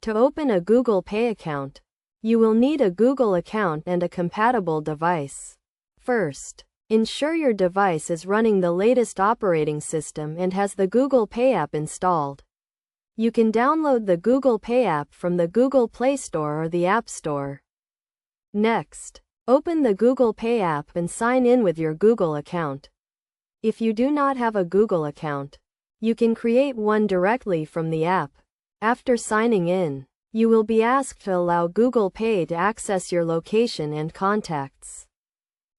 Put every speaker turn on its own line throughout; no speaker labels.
To open a Google Pay account, you will need a Google account and a compatible device. First, ensure your device is running the latest operating system and has the Google Pay app installed. You can download the Google Pay app from the Google Play Store or the App Store. Next, open the Google Pay app and sign in with your Google account. If you do not have a Google account, you can create one directly from the app. After signing in, you will be asked to allow Google Pay to access your location and contacts.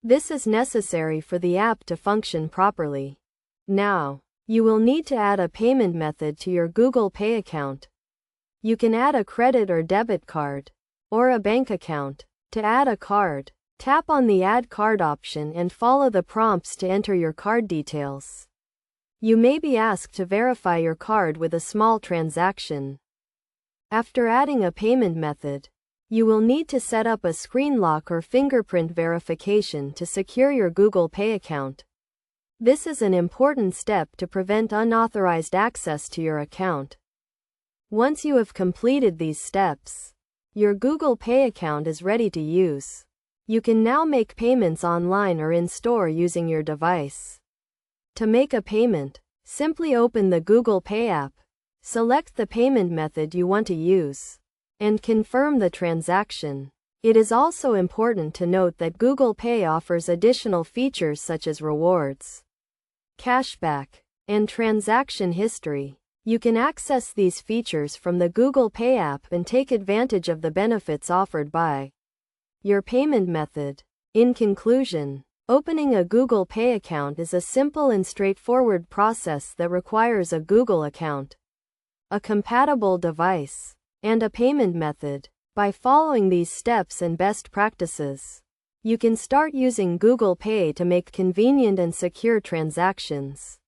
This is necessary for the app to function properly. Now, you will need to add a payment method to your Google Pay account. You can add a credit or debit card, or a bank account. To add a card, tap on the Add Card option and follow the prompts to enter your card details. You may be asked to verify your card with a small transaction. After adding a payment method, you will need to set up a screen lock or fingerprint verification to secure your Google Pay account. This is an important step to prevent unauthorized access to your account. Once you have completed these steps, your Google Pay account is ready to use. You can now make payments online or in store using your device. To make a payment, simply open the Google Pay app, select the payment method you want to use, and confirm the transaction. It is also important to note that Google Pay offers additional features such as rewards, cashback, and transaction history. You can access these features from the Google Pay app and take advantage of the benefits offered by your payment method. In conclusion, opening a Google Pay account is a simple and straightforward process that requires a Google account, a compatible device, and a payment method. By following these steps and best practices, you can start using Google Pay to make convenient and secure transactions.